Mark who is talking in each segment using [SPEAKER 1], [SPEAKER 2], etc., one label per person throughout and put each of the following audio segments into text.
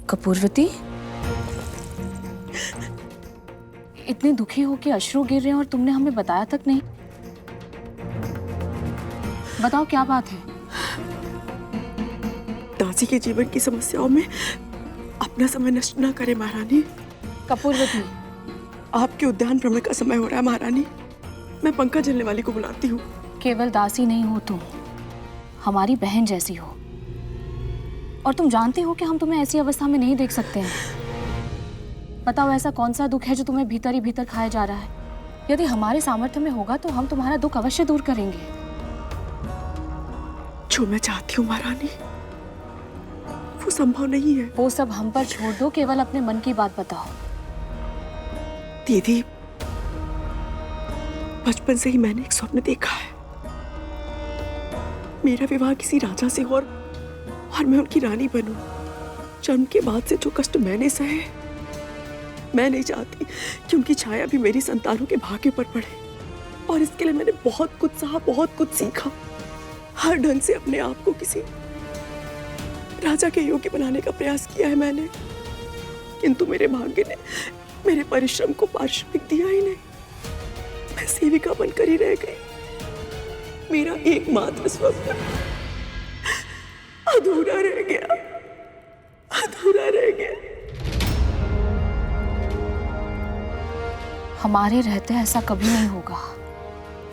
[SPEAKER 1] कपूरवती, इतने दुखी हो कि अश्रु गिर रहे हैं और तुमने हमें बताया तक नहीं। बताओ क्या बात है?
[SPEAKER 2] दासी के जीवन की समस्याओं में अपना समय नष्ट ना करें महारानी।
[SPEAKER 1] कपूरवती,
[SPEAKER 2] आपके उद्यान भ्रमण का समय हो रहा है महारानी। मैं पंखा झलने वाली को बुलाती हूँ।
[SPEAKER 1] केवल दासी नहीं हो तुम, हमारी बहन जैसी हो, और तुम जानती हो कि हम तुम्हें ऐसी अवस्था में नहीं देख सकते हैं। बताओ ऐसा कौन सा दुख है जो तुम्हें भीतर ही भीतर खाया जा रहा है? यदि हमारे सामर्थ्य में होगा तो हम तुम्हारा दुख अवश्य दूर करेंगे।
[SPEAKER 2] जो मैं चाहती हूँ महारानी वो संभव नहीं है।
[SPEAKER 1] वो सब हम पर छोड़ दो, केवल अपने मन की बात बताओ।
[SPEAKER 2] दीदी, बचपन से ही मैंने एक स्वप्न देखा है। मेरा विवाह किसी राजा से हो और मैं उनकी रानी बनूं। जन्म के बाद से जो कष्ट मैंने सहे, मैं नहीं चाहती कि उनकी छाया भी मेरी संतानों के भाग्य पर पड़े। और इसके लिए मैंने बहुत कुछ सहा, बहुत कुछ सीखा। हर ढंग से अपने आप को किसी राजा के योग्य बनाने का प्रयास किया है मैंने, किंतु मेरे भाग्य ने मेरे परिश्रम को पारिश्रमिक दिया ही नहीं। मैं सेविका बनकर ही रह गई। मेरा एकमात्र स्वप्न अधूरा रह गया, अधूरा रह गया।
[SPEAKER 1] हमारे रहते ऐसा कभी नहीं होगा।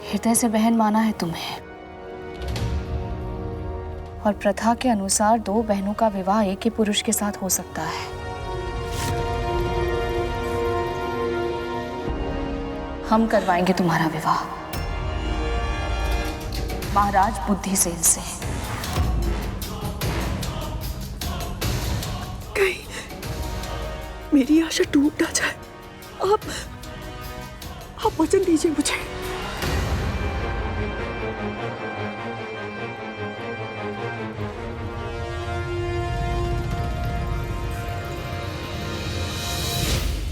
[SPEAKER 1] हृदय से बहन माना है तुम्हें, और प्रथा के अनुसार दो बहनों का विवाह एक ही पुरुष के साथ हो सकता है। हम करवाएंगे तुम्हारा विवाह महाराज बुद्धिसेन से।
[SPEAKER 2] कहीं मेरी आशा टूट ना जाए। आप वचन दीजिए मुझे।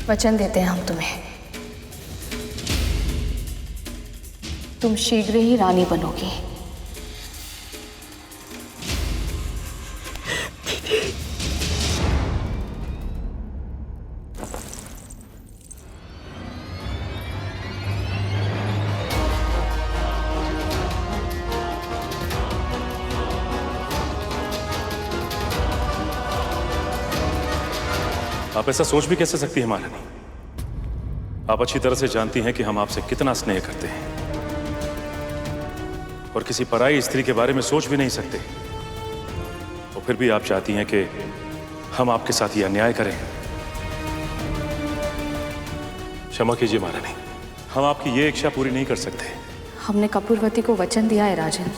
[SPEAKER 1] वचन देते हैं हम तुम्हें, तुम शीघ्र ही रानी बनोगी।
[SPEAKER 3] आप ऐसा सोच भी कैसे सकती हैं महारानी? आप अच्छी तरह से जानती हैं कि हम आपसे कितना स्नेह करते हैं और किसी पराई स्त्री के बारे में सोच भी नहीं सकते। और फिर भी आप चाहती हैं कि हम आपके साथ ये अन्याय करें। क्षमा कीजिए महारानी, हम आपकी ये इच्छा पूरी नहीं कर सकते।
[SPEAKER 1] हमने कपूरवती को वचन दिया है राजन,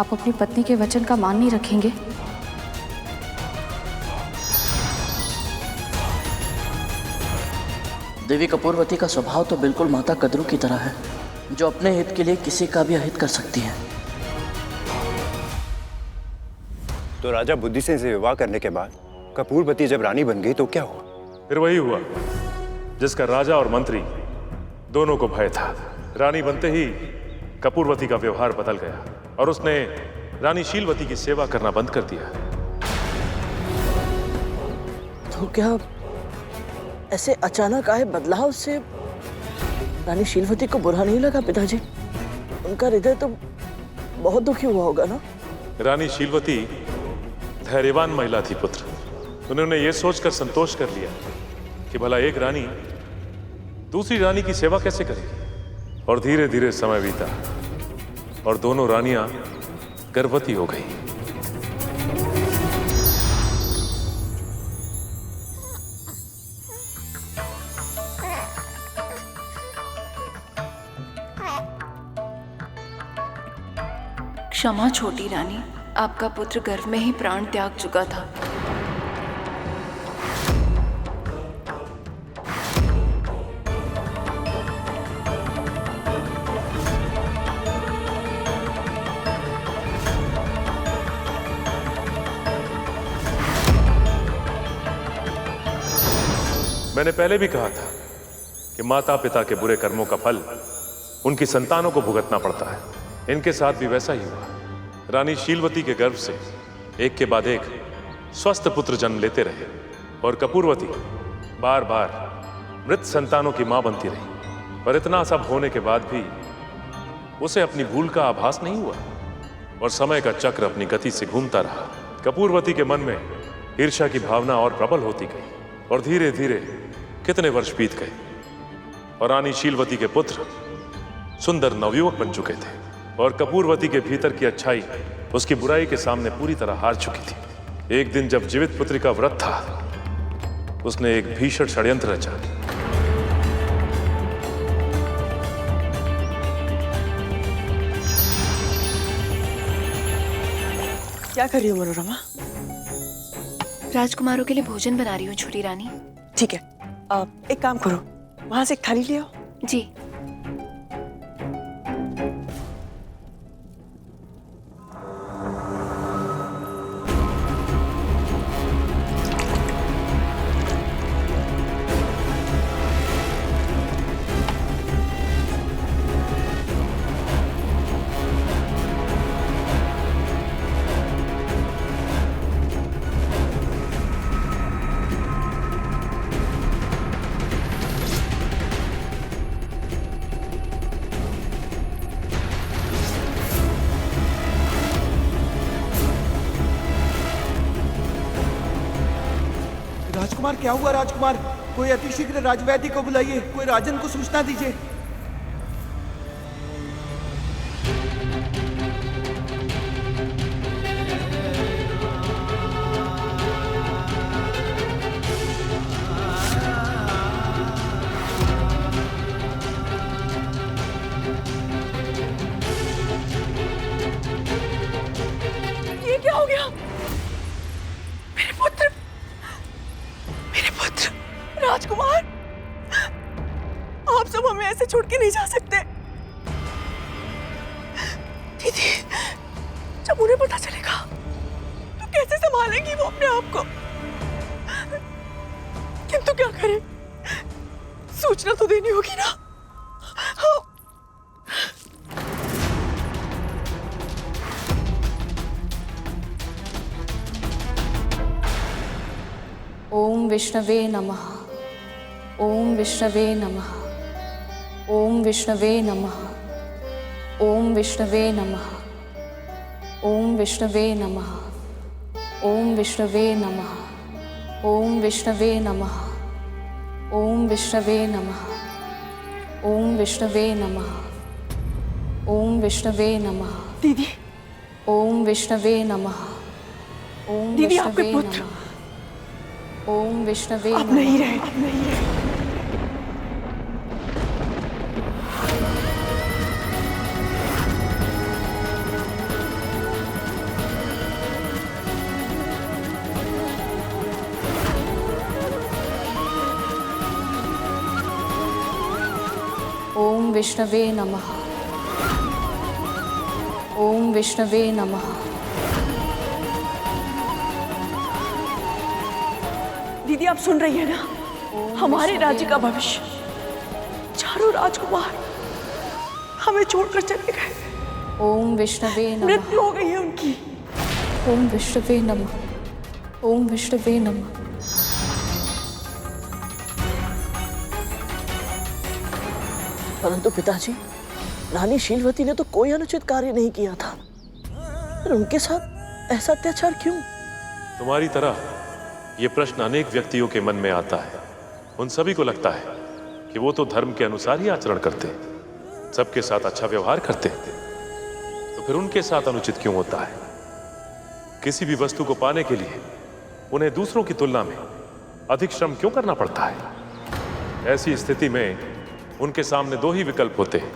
[SPEAKER 1] आप अपनी पत्नी के वचन का मान नहीं रखेंगे?
[SPEAKER 4] देवी कपूरवती का स्वभाव तो बिल्कुल माता कद्रू की तरह है, जो अपने हित के लिए किसी का भी अहित कर सकती है।
[SPEAKER 5] तो राजा बुद्धिसेन से विवाह करने के बाद कपूरवती जब रानी बन गई तो क्या हुआ?
[SPEAKER 3] फिर वही हुआ जिसका राजा और मंत्री दोनों को भय था। रानी बनते ही कपूरवती का व्यवहार बदल गया और उसने रानी शीलवती की सेवा करना बंद कर दिया।
[SPEAKER 4] तो क्या ऐसे अचानक आए बदलाव से रानी शीलवती को बुरा नहीं लगा पिताजी? उनका हृदय तो बहुत दुखी हुआ होगा ना?
[SPEAKER 3] रानी शीलवती धैर्यवान महिला थी पुत्र। उन्होंने ये सोचकर संतोष कर लिया कि भला एक रानी दूसरी रानी की सेवा कैसे करेगी। और धीरे धीरे समय बीता और दोनों रानियां गर्भवती हो गई।
[SPEAKER 6] क्षमा छोटी रानी, आपका पुत्र गर्भ में ही प्राण त्याग चुका था।
[SPEAKER 3] मैंने पहले भी कहा था कि माता पिता के बुरे कर्मों का फल उनकी संतानों को भुगतना पड़ता है। इनके साथ भी वैसा ही हुआ। रानी शीलवती के गर्भ से एक के बाद एक स्वस्थ पुत्र जन्म लेते रहे और कपूरवती बार बार मृत संतानों की मां बनती रही। पर इतना सब होने के बाद भी उसे अपनी भूल का आभास नहीं हुआ और समय का चक्र अपनी गति से घूमता रहा। कपूरवती के मन में ईर्ष्या की भावना और प्रबल होती गई और धीरे धीरे कितने वर्ष बीत गए और रानी शीलवती के पुत्र सुंदर नवयुवक बन चुके थे और कपूरवती के भीतर की अच्छाई उसकी बुराई के सामने पूरी तरह हार चुकी थी। एक दिन जब जीवित पुत्री का व्रत था, उसने एक भीषण षड्यंत्र रचा।
[SPEAKER 2] क्या कर रही हो मनोरमा?
[SPEAKER 6] राजकुमारों के लिए भोजन बना रही हूँ छोटी रानी।
[SPEAKER 2] ठीक है, एक काम करो, वहां से एक थाली ले आओ।
[SPEAKER 6] जी।
[SPEAKER 7] राजकुमार, क्या हुआ राजकुमार? कोई अतिशीघ्र राजवैद्य को बुलाइए, कोई राजन को सूचना दीजिए।
[SPEAKER 2] ये क्या हो गया? मेरे पुत्र राजकुमार, आप सब हमें ऐसे छोड़ के नहीं जा सकते। दीदी, जब उन्हें पता चलेगा तो कैसे संभालेंगी वो अपने आप को? किंतु क्या करें, सूचना तो देनी होगी ना।
[SPEAKER 1] ओम विष्णवे नमः। ओम विष्णवे नमः। ओम विष्णवे नमः। ओम विष्णवे नमः। ओम विष्णवे नमः। ओम विष्णवे नमः। ओम विष्णवे नमः। ओम विष्णवे नमः। ओम विष्णवे नमः। ओम विष्णवे नमः।
[SPEAKER 2] दीदी,
[SPEAKER 1] ओम विष्णवे नमः। ओम
[SPEAKER 2] दीदी, आपके
[SPEAKER 1] विष्णवे
[SPEAKER 2] पुत्र
[SPEAKER 1] नमः। ओम विष्णवे
[SPEAKER 2] अब नहीं रहे, अब नहीं रहे।
[SPEAKER 1] ओम विष्णवे नमः। ओम विष्णवे नमः।
[SPEAKER 2] दीदी, आप सुन रही है ना? हमारे राज्य का भविष्य, चारों राजकुमार हमें छोड़कर चले गए।
[SPEAKER 1] ओम विष्णवे नमः।
[SPEAKER 2] मृत्यु हो गई है उनकी।
[SPEAKER 1] ओम विष्णवे नमः। ओम विष्णवे नमः।
[SPEAKER 4] परंतु पिताजी, रानी शीलवती ने तो कोई अनुचित कार्य नहीं किया था, पर उनके साथ ऐसा अत्याचार क्यों?
[SPEAKER 3] तुम्हारी तरह ये प्रश्न अनेक व्यक्तियों के मन में आता है। उन सभी को लगता है कि वो तो धर्म के अनुसार ही आचरण करते, सबके साथ अच्छा व्यवहार करते, तो फिर उनके साथ अनुचित क्यों होता है? किसी भी वस्तु को पाने के लिए उन्हें दूसरों की तुलना में अधिक श्रम क्यों करना पड़ता है? ऐसी स्थिति में उनके सामने दो ही विकल्प होते हैं,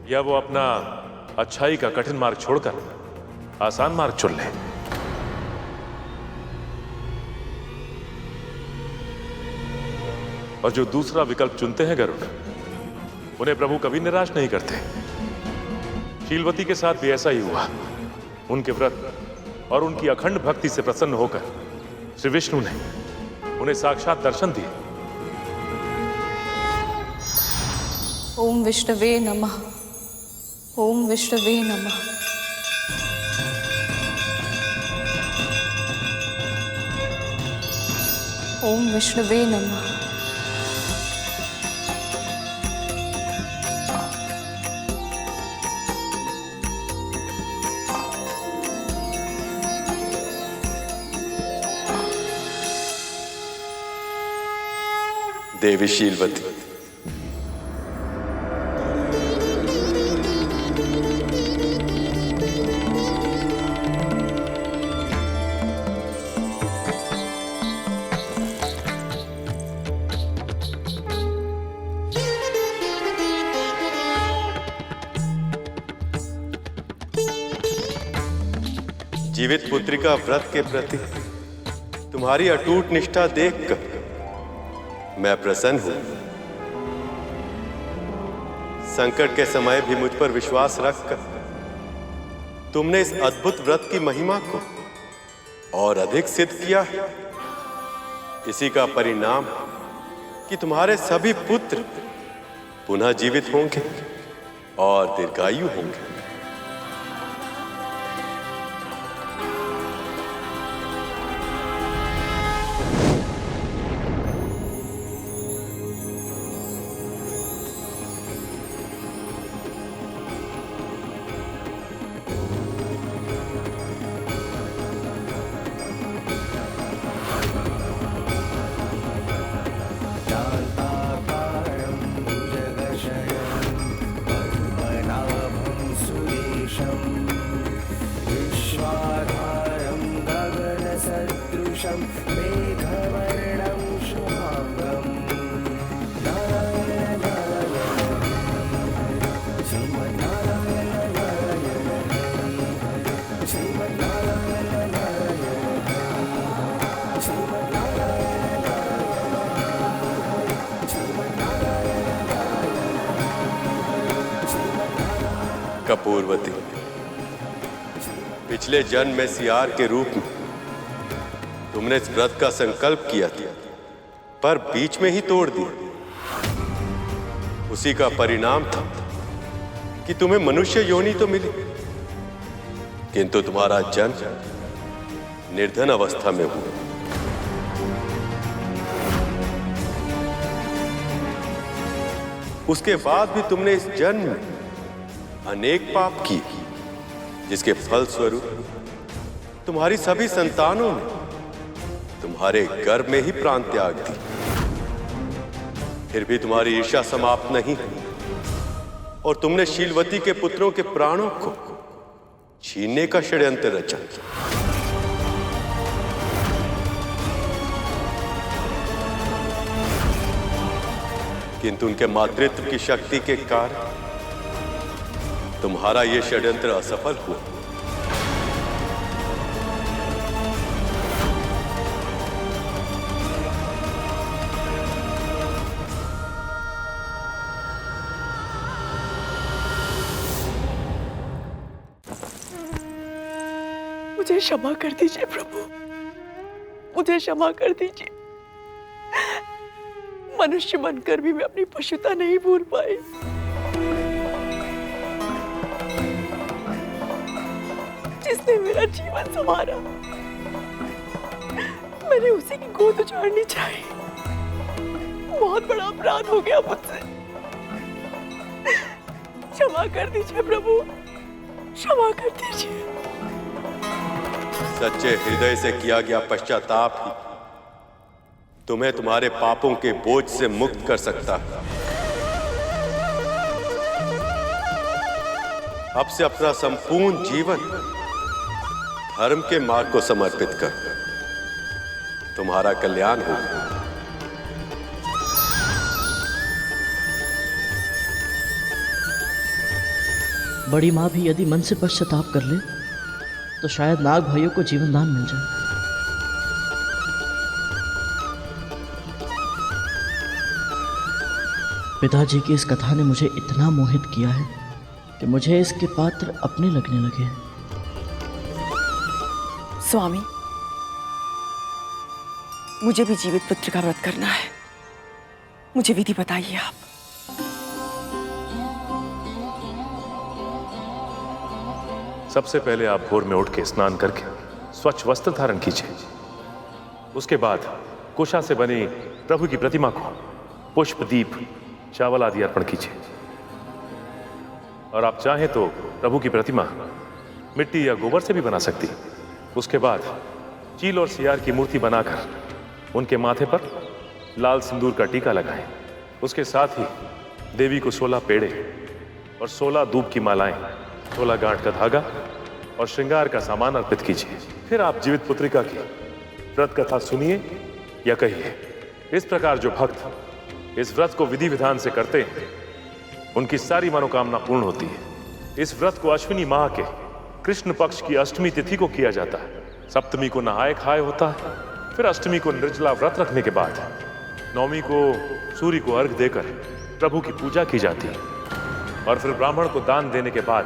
[SPEAKER 3] या वो अपना अच्छाई का कठिन मार्ग छोड़कर आसान मार्ग चुन लें। और जो दूसरा विकल्प चुनते हैं गरुड़, उन्हें प्रभु कभी निराश नहीं करते। शीलवती के साथ भी ऐसा ही हुआ। उनके व्रत और उनकी अखंड भक्ति से प्रसन्न होकर श्री विष्णु ने उन्हें साक्षात दर्शन दिए।
[SPEAKER 1] ओम विष्णवे नमः। ओम विष्णवे नमः। ओम विष्णुवे नमः।
[SPEAKER 8] देवी शीलवती, जीवित पुत्री का व्रत के प्रति तुम्हारी अटूट निष्ठा देखकर मैं प्रसन्न हूं। संकट के समय भी मुझ पर विश्वास रखकर तुमने इस अद्भुत व्रत की महिमा को और अधिक सिद्ध किया है। इसी का परिणाम कि तुम्हारे सभी पुत्र पुनः जीवित होंगे और दीर्घायु होंगे। कपूरवती, पिछले जन्म में सियार के रूप में तुमने इस व्रत का संकल्प किया था, पर बीच में ही तोड़ दिया। उसी का परिणाम था कि तुम्हें मनुष्य योनि तो मिली, किंतु तुम्हारा जन्म निर्धन अवस्था में हुआ। उसके बाद भी तुमने इस जन्म में अनेक पाप किए, जिसके फल स्वरूप तुम्हारी सभी संतानों ने तुम्हारे गर्भ में ही प्राण त्याग दी। फिर भी तुम्हारी ईर्ष्या समाप्त नहीं हुई और तुमने शीलवती के पुत्रों के प्राणों को छीनने का षड्यंत्र रचा। किंतु उनके मातृत्व की शक्ति के कारण तुम्हारा यह षड्यंत्र असफल हुआ।
[SPEAKER 2] मुझे क्षमा कर दीजिए प्रभु, मुझे क्षमा कर दीजिए। मनुष्य बनकर भी मैं अपनी पशुता नहीं भूल पाई। जिसने मेरा जीवन संवारा, मैंने उसी की गोद उजाड़नी चाहिए। बहुत बड़ा अपराध हो गया मुझसे। क्षमा कर दीजिए प्रभु, क्षमा कर दीजिए।
[SPEAKER 8] सच्चे हृदय से किया गया पश्चाताप ही तुम्हें तुम्हारे पापों के बोझ से मुक्त कर सकता है। अब से अपना संपूर्ण जीवन धर्म के मार्ग को समर्पित कर, तुम्हारा कल्याण होगा।
[SPEAKER 9] बड़ी माँ भी यदि मन से पश्चाताप कर ले तो शायद नाग भाइयों को जीवन दान मिल जाए। पिताजी की इस कथा ने मुझे इतना मोहित किया है कि मुझे इसके पात्र अपने लगने लगे हैं।
[SPEAKER 2] स्वामी, मुझे भी जीवित पुत्र का व्रत करना है। मुझे विधि बताइए आप।
[SPEAKER 3] सबसे पहले आप भोर में उठ के स्नान करके स्वच्छ वस्त्र धारण कीजिए। उसके बाद कुशा से बनी प्रभु की प्रतिमा को पुष्प, दीप, चावल आदि अर्पण कीजिए। और आप चाहें तो प्रभु की प्रतिमा मिट्टी या गोबर से भी बना सकती। उसके बाद चील और सियार की मूर्ति बनाकर उनके माथे पर लाल सिंदूर का टीका लगाएं। उसके साथ ही देवी को 16 पेड़े और 16 दूब की मालाएं, 16 गांठ का धागा और श्रृंगार का सामान अर्पित कीजिए। फिर आप जीवित पुत्रिका की व्रत कथा सुनिए या कहिए। इस प्रकार जो भक्त इस व्रत को विधि विधान से करते हैं, उनकी सारी मनोकामना पूर्ण होती है। इस व्रत को अश्विनी माह के कृष्ण पक्ष की अष्टमी तिथि को किया जाता है। सप्तमी को नहाय खाए होता है। फिर अष्टमी को निर्जला व्रत रखने के बाद नवमी को सूर्य को अर्घ देकर प्रभु की पूजा की जाती है। और फिर ब्राह्मण को दान देने के बाद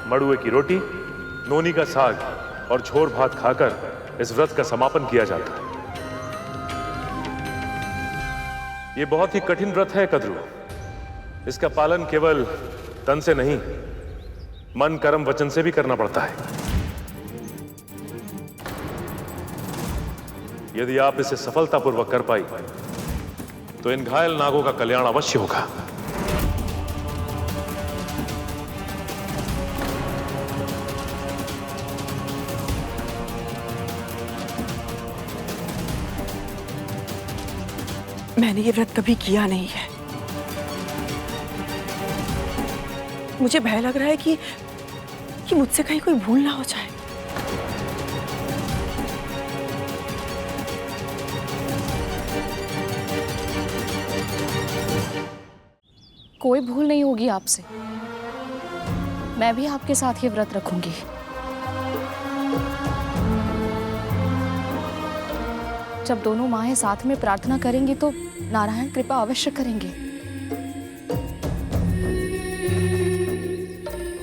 [SPEAKER 3] मड़ुए की रोटी, नोनी का साग और झोर भात खाकर इस व्रत का समापन किया जाता है। ये बहुत ही कठिन व्रत है कद्रू। इसका पालन केवल तन से नहीं, मन, कर्म, वचन से भी करना पड़ता है। यदि आप इसे सफलतापूर्वक कर पाई तो इन घायल नागों का कल्याण अवश्य होगा।
[SPEAKER 2] मैंने ये व्रत कभी किया नहीं है। मुझे भय लग रहा है कि मुझसे कहीं कोई भूल ना हो जाए।
[SPEAKER 1] कोई भूल नहीं होगी आपसे। मैं भी आपके साथ ये व्रत रखूंगी। जब दोनों माएं साथ में प्रार्थना करेंगी तो नारायण कृपा अवश्य करेंगे।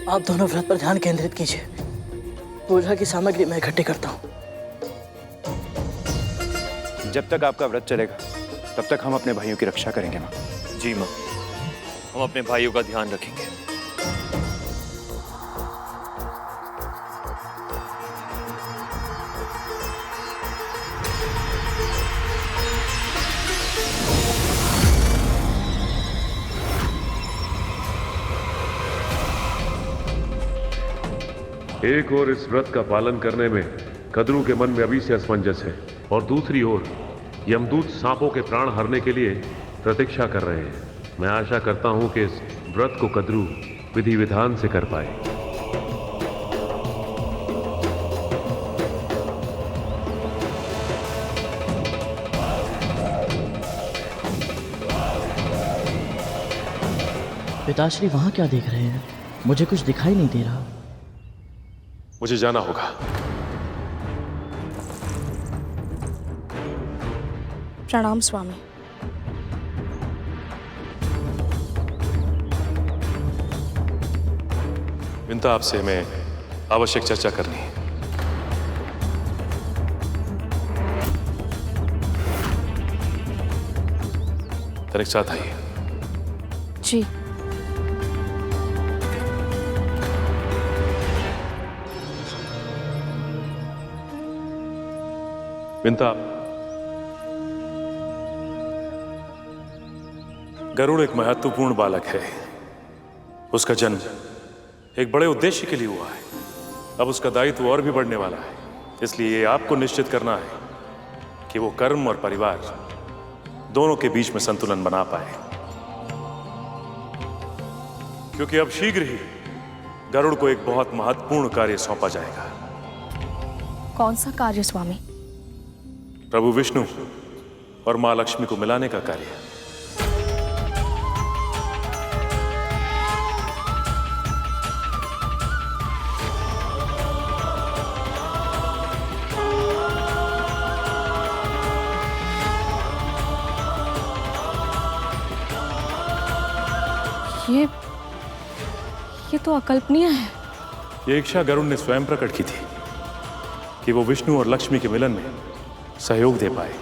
[SPEAKER 4] आप दोनों व्रत पर ध्यान केंद्रित कीजिए। पूजा की सामग्री मैं इकट्ठी करता हूँ।
[SPEAKER 5] जब तक आपका व्रत चलेगा तब तक हम अपने भाइयों की रक्षा करेंगे माँ।
[SPEAKER 10] जी माँ, हम अपने भाइयों का ध्यान रखेंगे।
[SPEAKER 3] एक ओर इस व्रत का पालन करने में कद्रू के मन में अभी से असमंजस है, और दूसरी ओर यमदूत सांपों के प्राण हरने के लिए प्रतीक्षा कर रहे हैं। मैं आशा करता हूं कि इस व्रत को कद्रू विधि विधान से कर पाए।
[SPEAKER 9] पिताश्री वहां क्या देख रहे हैं? मुझे कुछ दिखाई नहीं दे रहा।
[SPEAKER 3] मुझे जाना होगा।
[SPEAKER 1] प्रणाम स्वामी।
[SPEAKER 3] विंता, आपसे मैं आवश्यक चर्चा करनी है। तनिक साथ आइए।
[SPEAKER 1] जी।
[SPEAKER 3] विंता, गरुड़ एक महत्वपूर्ण बालक है। उसका जन्म एक बड़े उद्देश्य के लिए हुआ है। अब उसका दायित्व और भी बढ़ने वाला है। इसलिए ये आपको निश्चित करना है कि वो कर्म और परिवार दोनों के बीच में संतुलन बना पाए, क्योंकि अब शीघ्र ही गरुड़ को एक बहुत महत्वपूर्ण कार्य सौंपा जाएगा।
[SPEAKER 1] कौन सा कार्य स्वामी?
[SPEAKER 3] प्रभु विष्णु और मां लक्ष्मी को मिलाने का कार्य।
[SPEAKER 1] ये तो अकल्पनीय है।
[SPEAKER 3] ये इच्छा गरुड़ ने स्वयं प्रकट की थी कि वो विष्णु और लक्ष्मी के मिलन में सहयोग दे पाए।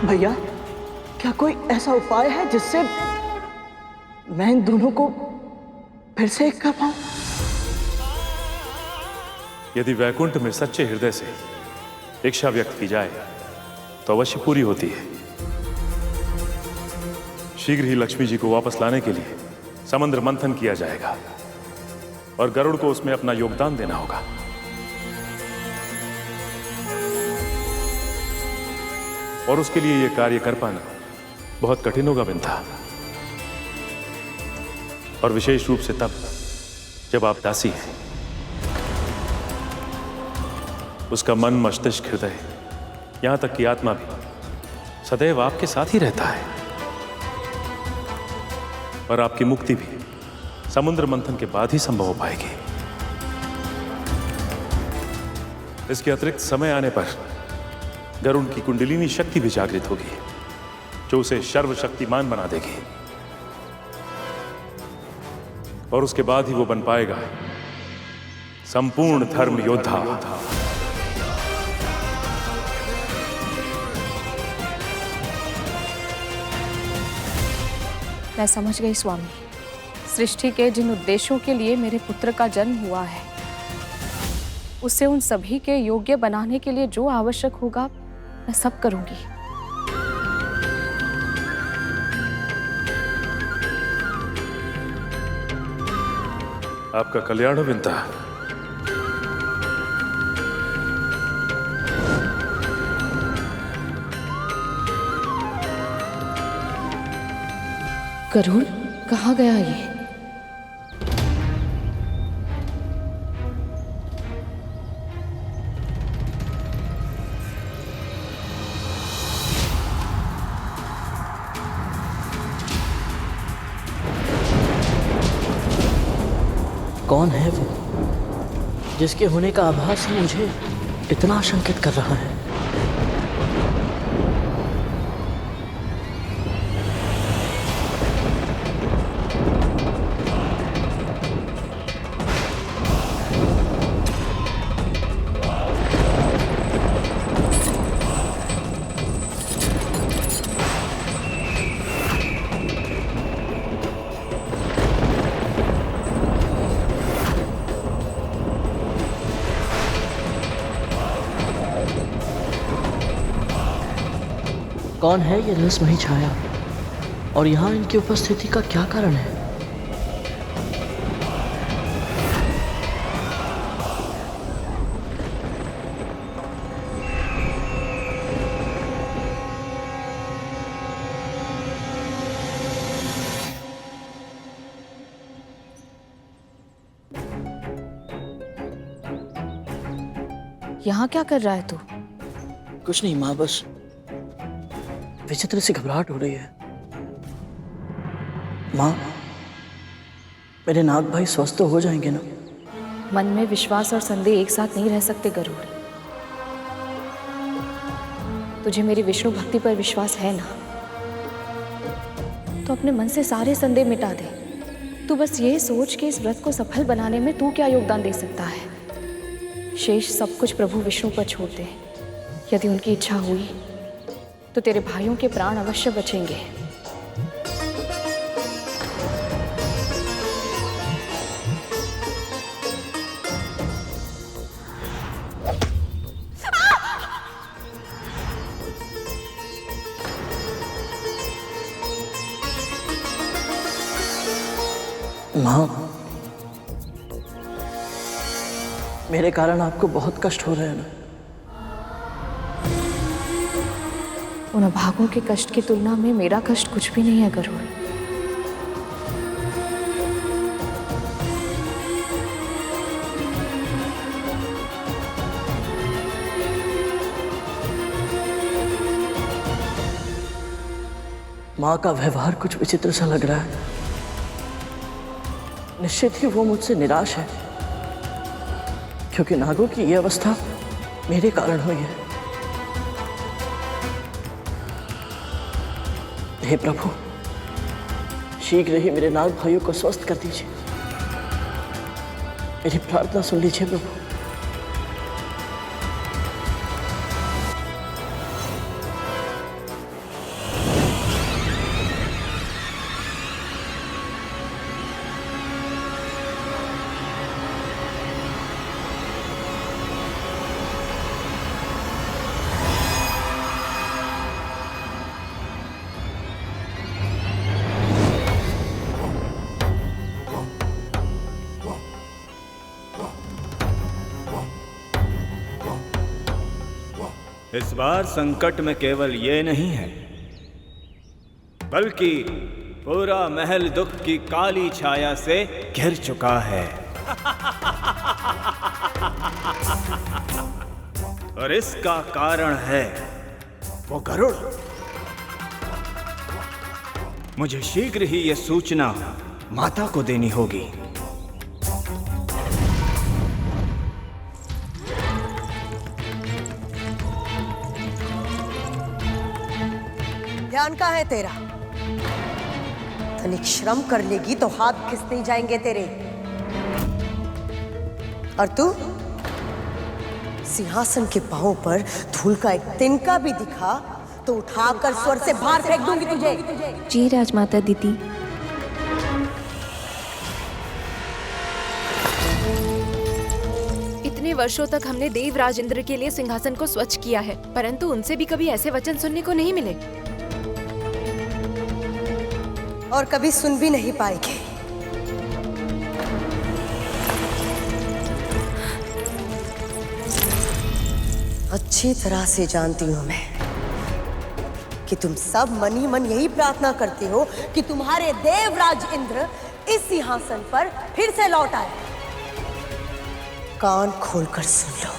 [SPEAKER 4] भैया, क्या कोई ऐसा उपाय है जिससे मैं इन दोनों को फिर से एक कर पाऊं?
[SPEAKER 3] यदि वैकुंठ में सच्चे हृदय से इच्छा व्यक्त की जाए तो अवश्य पूरी होती है। शीघ्र ही लक्ष्मी जी को वापस लाने के लिए समुद्र मंथन किया जाएगा और गरुड़ को उसमें अपना योगदान देना होगा। और उसके लिए यह कार्य कर पाना बहुत कठिन होगा विंता, और विशेष रूप से तब जब आप दासी हैं। उसका मन, मस्तिष्क, हृदय, यहां तक कि आत्मा भी सदैव आपके साथ ही रहता है। और आपकी मुक्ति भी समुद्र मंथन के बाद ही संभव हो पाएगी। इसके अतिरिक्त समय आने पर गरुड़ की कुंडलिनी शक्ति भी जागृत होगी, जो उसे सर्वशक्तिमान बना देगी। और उसके बाद ही वो बन पाएगा संपूर्ण धर्म योद्धा।
[SPEAKER 1] मैं समझ गई स्वामी। सृष्टि के जिन उद्देश्यों के लिए मेरे पुत्र का जन्म हुआ है, उसे उन सभी के योग्य बनाने के लिए जो आवश्यक होगा मैं सब करूंगी।
[SPEAKER 3] आपका कल्याण हो विंता।
[SPEAKER 1] गरुड़ कहाँ गया ये?
[SPEAKER 9] कौन है वो जिसके होने का आभास ही मुझे इतना आशंकित कर रहा है? कौन है ये रहस्यमयी छाया और यहाँ इनकी उपस्थिति का क्या कारण है?
[SPEAKER 1] यहाँ क्या कर रहा है तू?
[SPEAKER 9] कुछ नहीं माँ, बस विचित्र सी घबराहट हो रही है। माँ, मेरे नाग भाई स्वस्थ तो हो जाएंगे ना?
[SPEAKER 1] मन में विश्वास और संदेह एक साथ नहीं रह सकते गरुड़। तुझे मेरी विष्णु भक्ति पर विश्वास है ना, तो अपने मन से सारे संदेह मिटा दे। तू बस ये सोच कि इस व्रत को सफल बनाने में तू क्या योगदान दे सकता है। शेष सब कुछ प्रभु विष्णु पर छोड़ दे। यदि उनकी इच्छा हुई तो तेरे भाइयों के प्राण अवश्य बचेंगे।
[SPEAKER 9] माँ, मेरे कारण आपको बहुत कष्ट हो रहे हैं ना?
[SPEAKER 1] उन अभागों के कष्ट की तुलना में मेरा कष्ट कुछ भी नहीं है गरुड़।
[SPEAKER 9] माँ का व्यवहार कुछ विचित्र सा लग रहा है। निश्चित ही वो मुझसे निराश है, क्योंकि नागों की ये अवस्था मेरे कारण हुई है। हे प्रभु, शीघ्र ही मेरे नाग भाइयों को स्वस्थ कर दीजिए। मेरी प्रार्थना सुन लीजिए प्रभु।
[SPEAKER 11] इस बार संकट में केवल ये नहीं है, बल्कि पूरा महल दुख की काली छाया से घिर चुका है। और इसका कारण है वो गरुड़। मुझे शीघ्र ही ये सूचना माता को देनी होगी।
[SPEAKER 12] ध्यान कहाँ है तेरा? तनिक श्रम कर लेगी तो हाथ खिसते जाएंगे तेरे। और तू सिंहासन के पांव पर धूल का एक तिनका भी दिखा तो उठाकर स्वर से बाहर फेंक दूंगी तुझे।
[SPEAKER 6] जी राजमाता दीदी।
[SPEAKER 13] इतने वर्षों तक हमने देवराज इंद्र के लिए सिंहासन को स्वच्छ किया है, परंतु उनसे भी कभी ऐसे वचन सुनने को नहीं मिले।
[SPEAKER 12] और कभी सुन भी नहीं पाएंगे। अच्छी तरह से जानती हूं मैं कि तुम सब मन ही मन यही प्रार्थना करते हो कि तुम्हारे देवराज इंद्र इस सिंहासन पर फिर से लौट आए। कान खोलकर सुन लो,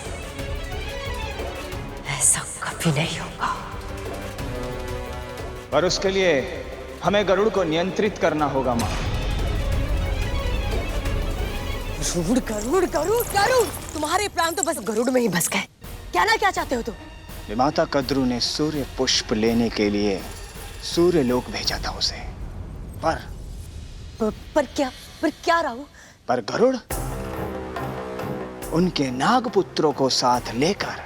[SPEAKER 12] ऐसा कभी नहीं होगा।
[SPEAKER 11] पर उसके लिए हमें गरुड़ को नियंत्रित करना होगा माँ।
[SPEAKER 12] गरुड़ गरुड़ गरुड़ गरुड़, तुम्हारे प्राण तो बस गरुड़ में ही बस गए। कहना क्या चाहते हो तुम?
[SPEAKER 11] माता कद्रू ने सूर्य पुष्प लेने के लिए सूर्य लोक भेजा था उसे,
[SPEAKER 12] पर क्या राहु?
[SPEAKER 11] पर गरुड़ उनके नागपुत्रों को साथ लेकर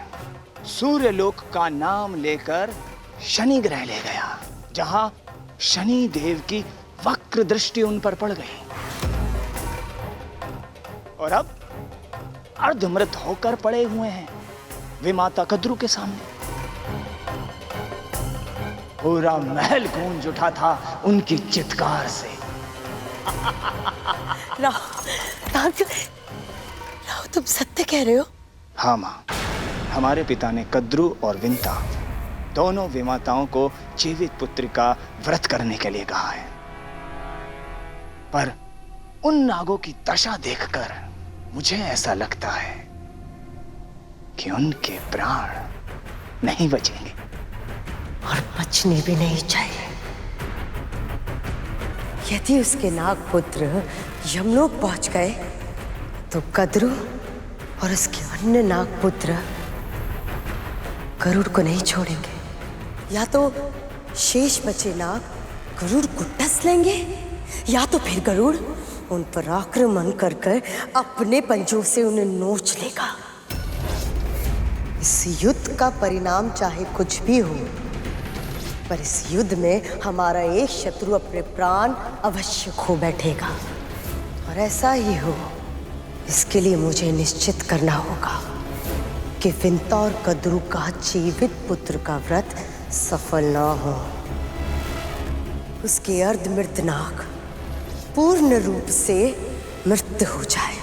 [SPEAKER 11] सूर्य लोक का नाम लेकर शनि ग्रह ले गया, जहां शनि देव की वक्र दृष्टि उन पर पड़ गई और अब अर्धमृत होकर पड़े हुए हैं वे माता कद्रू के सामने। पूरा महल गूंज उठा था उनकी चित्कार से।
[SPEAKER 12] राहु, तुम सत्य कह रहे हो?
[SPEAKER 11] हाँ माँ, हमारे पिता ने कद्रू और विंता दोनों विमाताओं को जीवित पुत्र का व्रत करने के लिए कहा है, पर उन नागों की दशा देखकर मुझे ऐसा लगता है कि उनके प्राण नहीं बचेंगे
[SPEAKER 12] और बचने भी नहीं चाहिए। यदि उसके नागपुत्र यमलोक पहुंच गए तो कद्रू और उसके अन्य नागपुत्र गरुड़ को नहीं छोड़ेंगे। या तो शेष बचे नाग गरुड़ को डस लेंगे, या तो फिर गरुड़ उन पर आक्रमण कर अपने पंजों से उन्हें नोच लेगा। इस युद्ध का परिणाम चाहे कुछ भी हो, पर इस युद्ध में हमारा एक शत्रु अपने प्राण अवश्य खो बैठेगा। और ऐसा ही हो, इसके लिए मुझे निश्चित करना होगा कि विंता और कद्रू का जीवित पुत्र का व्रत सफल ना हो। उसके अर्धमृत नाग पूर्ण रूप से मृत हो जाए।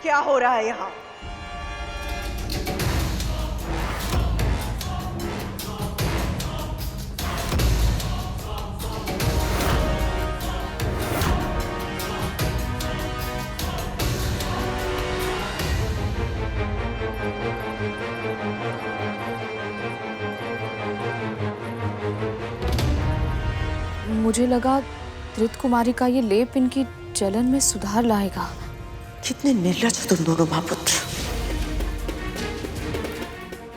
[SPEAKER 12] क्या हो रहा है यहाँ?
[SPEAKER 1] मुझे लगा धृत कुमारी का ये लेप इनकी जलन में सुधार लाएगा।
[SPEAKER 2] कितने निर्लज हो तुम दोनों मां पुत्र।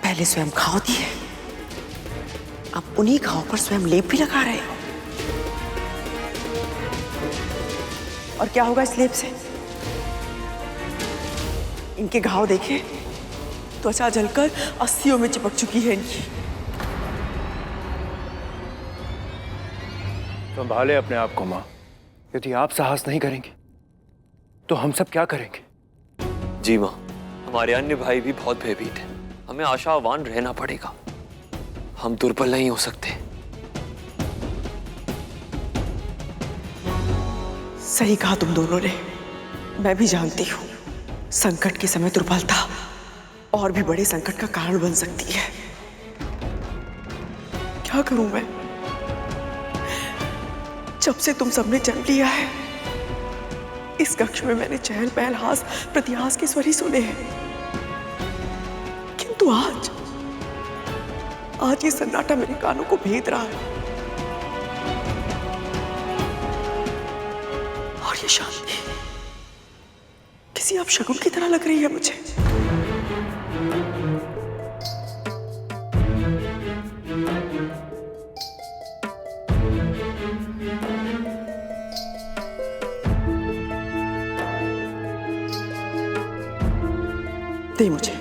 [SPEAKER 2] पहले स्वयं घाव दिए, अब उन्हीं घाव पर स्वयं लेप भी लगा रहे हो। और क्या होगा इस लेप से? इनके घाव देखे, त्वचा जलकर अस्थियों में चिपक चुकी है इनकी।
[SPEAKER 5] संभाले अपने आप को माँ। यदि आप साहस नहीं करेंगे तो हम सब क्या करेंगे?
[SPEAKER 10] जी माँ, हमारे अन्य भाई भी बहुत भयभीत हैं। हमें आशावान रहना पड़ेगा। हम दुर्बल नहीं हो सकते।
[SPEAKER 2] सही कहा तुम दोनों ने। मैं भी जानती हूँ संकट के समय दुर्बलता और भी बड़े संकट का कारण बन सकती है। क्या करूं मैं? जब से तुम सबने जन्म लिया है इस कक्ष में मैंने चहल पहल हास प्रतिहास के स्वर ही सुने हैं, किंतु आज ये सन्नाटा मेरे कानों को भेद रहा है। और ये शांति किसी अपशगुन की तरह लग रही है मुझे। दे मुझे।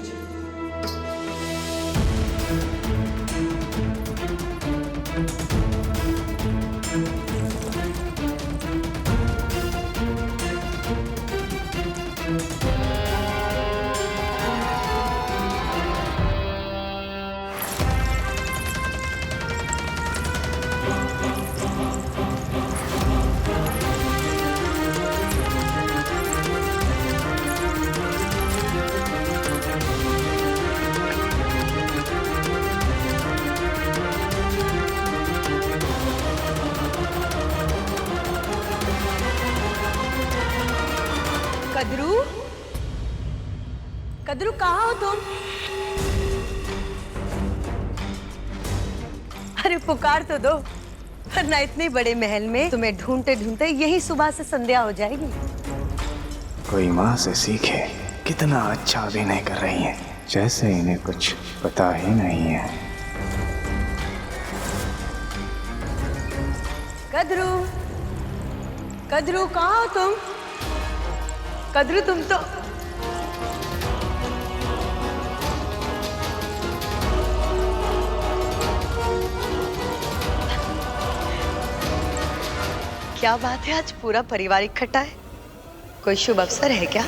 [SPEAKER 12] कद्रू, कद्रू कहाँ हो तुम? अरे पुकार तो दो, वरना इतने बड़े महल में तुम्हें ढूंढते ढूंढते यही सुबह से संध्या हो जाएगी।
[SPEAKER 11] कोई माँ से सीखे, कितना अच्छा अभिनय कर रही हैं, जैसे इन्हें कुछ पता ही नहीं है।
[SPEAKER 12] कद्रू, कद्रू कहाँ हो तुम? कद्रू तुम तो क्या बात है, आज पूरा परिवार इकट्ठा है? कोई शुभ अवसर है क्या?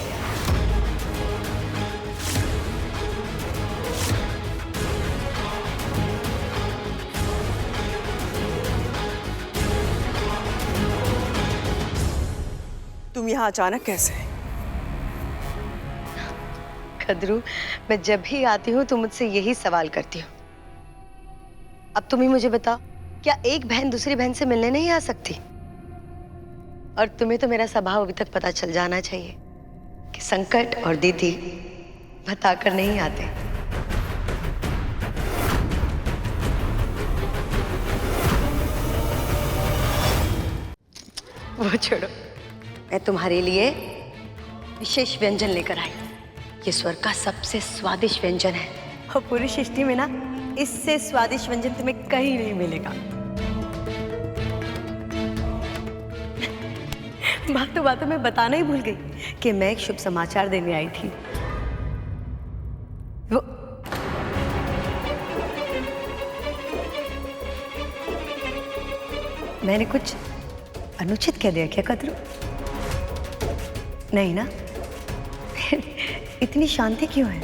[SPEAKER 2] तुम यहाँ अचानक कैसे?
[SPEAKER 12] कद्रू, मैं जब भी आती हूँ तुम मुझसे यही सवाल करती हो। अब तुम ही मुझे बताओ, क्या एक बहन दूसरी बहन से मिलने नहीं आ सकती? और तुम्हें तो मेरा स्वभाव अभी तक पता चल जाना चाहिए कि संकट और दीदी बताकर नहीं आते। वो छोड़ो, मैं तुम्हारे लिए विशेष व्यंजन लेकर आई। ये स्वर्ग का सबसे स्वादिष्ट व्यंजन है और पूरी सृष्टि में ना इससे स्वादिष्ट व्यंजन तुम्हें कहीं नहीं मिलेगा। बातों बातों में बताना ही भूल गई कि मैं एक शुभ समाचार देने आई थी। वो मैंने कुछ अनुचित कह दिया क्या कद्रू? नहीं ना? इतनी शांति क्यों है?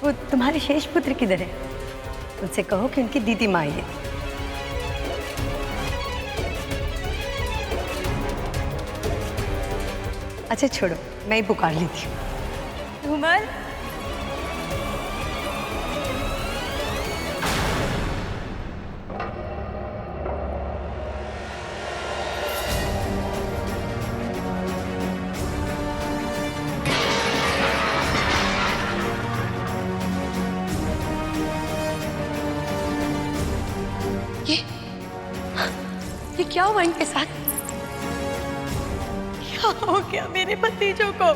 [SPEAKER 12] वो तुम्हारे शेष पुत्र किधर है? उनसे कहो कि उनकी दीदी माँ है। अच्छा छोड़ो, मैं ही पुकार लेती हूँ। उमर, ये क्या हुआ इनके साथ? क्या हो गया मेरे भतीजों को?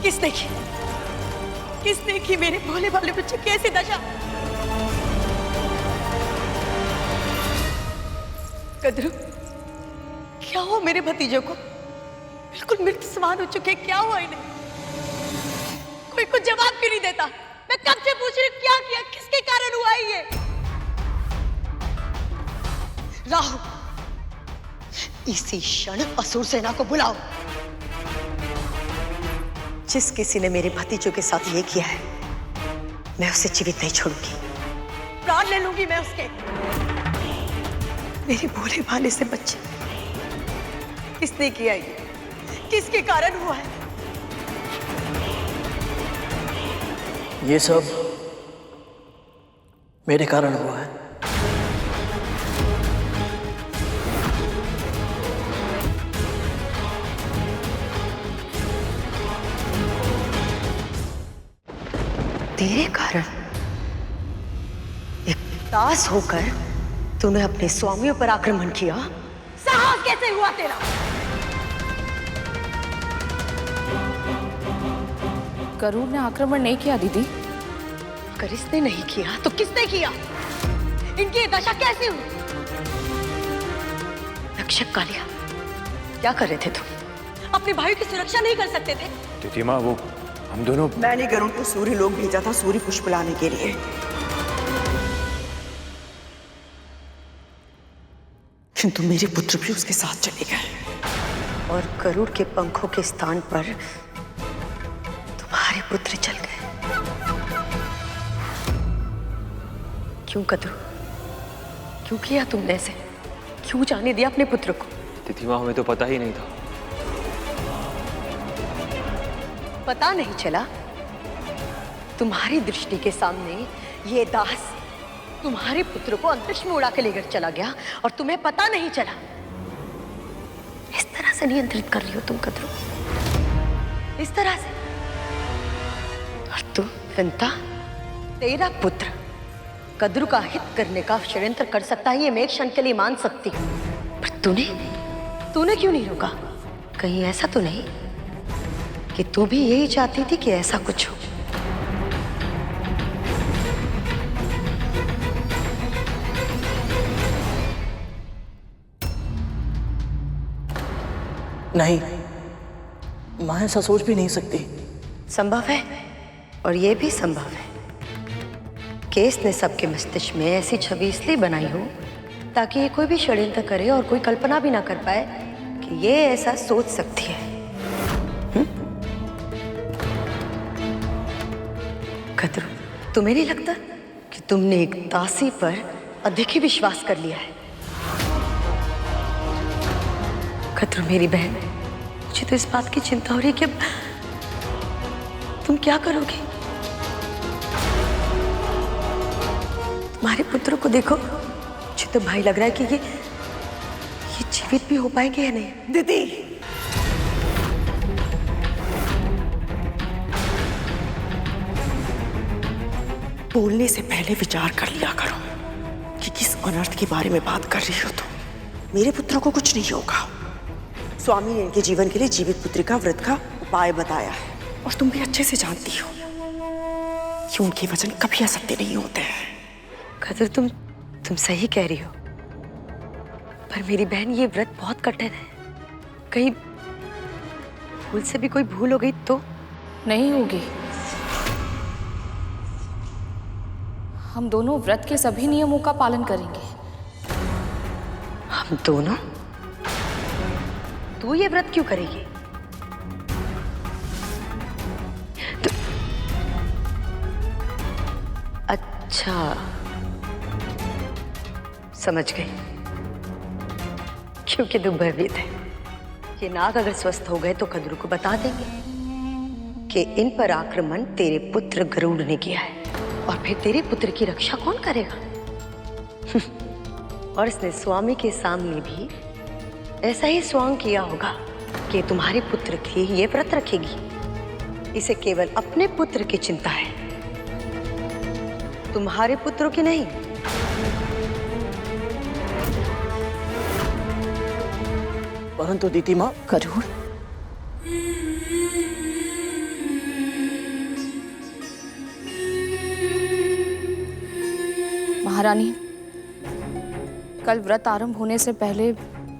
[SPEAKER 12] किसने की? किसने की मेरे भोले भाले बच्चे की ऐसी दशा? कद्रू, क्या हुआ मेरे भतीजों को? बिल्कुल मृत समान हो चुके, क्या हुआ इन्हें? कोई कुछ जवाब क्यों नहीं देता? मैं कब से पूछ रही हूँ क्या किया, किसके कारण हुआ है ये? राहु, इसी क्षण असुर सेना को बुलाओ। जिस किसी ने मेरे भतीजों के साथ ये किया है, मैं उसे जीवित नहीं छोड़ूंगी, प्राण ले लूंगी मैं उसके। मेरे भोले भाले से बच्चे, किसने किया ये? किसके कारण हुआ है?
[SPEAKER 9] ये सब मेरे कारण हुआ है।
[SPEAKER 12] तेरे कारण? एक दास होकर तूने अपने स्वामियों पर आक्रमण किया? साहस कैसे हुआ तेरा?
[SPEAKER 1] गरुड़ ने आक्रमण नहीं किया दीदी।
[SPEAKER 12] अगर इसने नहीं किया तो किसने किया? इनकी ये दशा कैसे हुई? रक्षक कालिया, क्या कर रहे थे तुम? अपने भाई की सुरक्षा नहीं कर सकते थे?
[SPEAKER 5] तिथि माँ, वो हम दोनों।
[SPEAKER 2] मैंने गरुड़ को सूर्य लोक भेजा था सूर्य पुष्प लाने के लिए। किंतु मेरे पुत्र भी उसके साथ चले गए
[SPEAKER 12] और गरुड़ के पंखों के स्थान पर तुम्हारे पुत्र चल गए। क्यों कद्रू? क्यों किया तुमने ऐसे? क्यों जाने दिया अपने पुत्र को?
[SPEAKER 10] तिथि माँ, हमें तो पता ही नहीं था।
[SPEAKER 12] पता नहीं चला? तुम्हारी दृष्टि के सामने ये दास तुम्हारे पुत्र को अंतरिक्ष में उड़ा के लेकर चला गया और तुम्हें पता नहीं चला। इस तरह से नियंत्रित कर रही हो तुम कद्रू, इस तरह से। और तू विंता, तेरा पुत्र कद्रू का हित करने का षड्यंत्र कर सकता है, ये मैं एक क्षण के लिए मान सकती हूँ, पर तूने क्यों नहीं रोका? कहीं ऐसा तो नहीं कि तू भी यही चाहती थी कि ऐसा कुछ हो?
[SPEAKER 9] नहीं, मां ऐसा सोच भी नहीं सकती।
[SPEAKER 12] संभव है, और यह भी संभव है कि इसने सबके मस्तिष्क में ऐसी छवि इसलिए बनाई हो ताकि ये कोई भी षड्यंत्र करे और कोई कल्पना भी ना कर पाए कि ये ऐसा सोच सकती है। कद्रू, तुम्हें नहीं लगता कि तुमने एक दासी पर अधिक ही विश्वास कर लिया है? कद्रू मेरी बहन, मुझे तो इस बात की चिंता हो रही है कि अब तुम क्या करोगे? तुम्हारे पुत्रों को देखो, मुझे तो भाई लग रहा है कि ये जीवित भी हो पाएंगे या नहीं।
[SPEAKER 2] दीदी, बोलने से पहले विचार कर लिया करो कि किस अनर्थ के बारे में बात कर रही हो तुम। मेरे पुत्रों को कुछ नहीं होगा। स्वामी ने इनके जीवन के लिए जीवित पुत्री का व्रत का उपाय बताया है, और तुम भी अच्छे से जानती हो कि उनके वचन कभी असत्य नहीं होते हैं।
[SPEAKER 12] कद्रू, तुम सही कह रही हो, पर मेरी बहन ये व्रत बहुत कठिन है। कहीं भूल से भी कोई भूल हो गई तो?
[SPEAKER 1] नहीं होगी। हम दोनों व्रत के सभी नियमों का पालन करेंगे।
[SPEAKER 12] हम दोनों? तू ये व्रत क्यों करेगी? अच्छा, समझ गई। क्योंकि तू भयभीत है। ये नाग अगर स्वस्थ हो गए तो कद्रू को बता देंगे कि इन पर आक्रमण तेरे पुत्र गरुड़ ने किया है, और फिर तेरे पुत्र की रक्षा कौन करेगा? और इसने स्वामी के सामने भी ऐसा ही स्वांग किया होगा कि तुम्हारे पुत्र की ये व्रत रखेगी। इसे केवल अपने पुत्र की चिंता है, तुम्हारे पुत्रों की नहीं।
[SPEAKER 9] परंतु दीदी माँ,
[SPEAKER 2] गरुड़,
[SPEAKER 1] महारानी, कल व्रत आरंभ होने से पहले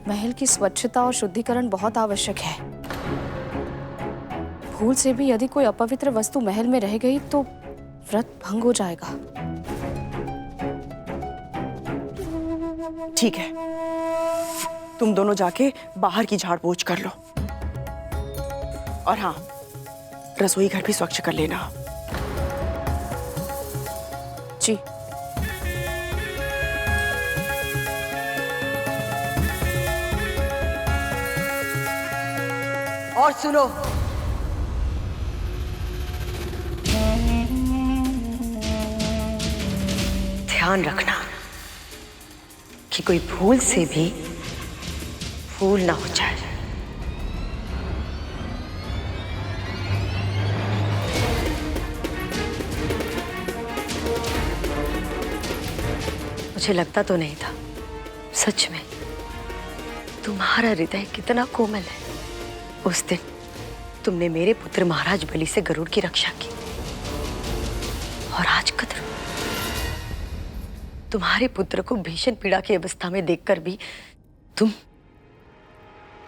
[SPEAKER 1] महल की स्वच्छता और शुद्धिकरण बहुत आवश्यक है। भूल से भी यदि कोई अपवित्र वस्तु महल में रह गई तो व्रत भंग हो जाएगा।
[SPEAKER 2] ठीक है, तुम दोनों जाके बाहर की झाड़ पोंछ कर लो। और हाँ, रसोई घर भी स्वच्छ कर लेना।
[SPEAKER 1] जी।
[SPEAKER 12] और सुनो, ध्यान रखना कि कोई भूल से भी फूल ना हो जाए। मुझे लगता तो नहीं था, सच में तुम्हारा हृदय कितना कोमल है। उस दिन तुमने मेरे पुत्र महाराज बलि से गरुड़ की रक्षा की, और आज कद्रू, तुम्हारे पुत्र को भीषण पीड़ा की अवस्था में देखकर भी तुम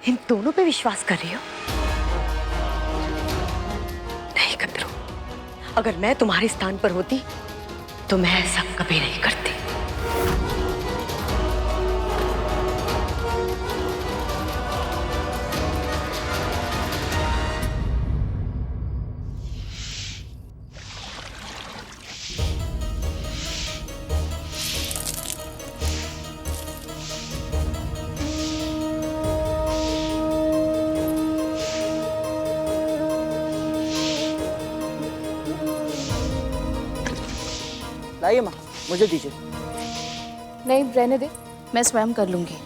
[SPEAKER 12] इन दोनों पे विश्वास कर रही हो। नहीं कद्रू, अगर मैं तुम्हारे स्थान पर होती तो मैं ऐसा कभी नहीं करती।
[SPEAKER 4] लाइए माँ, मुझे दीजिए।
[SPEAKER 1] नहीं, रहने दे, मैं स्वयं कर लूंगी।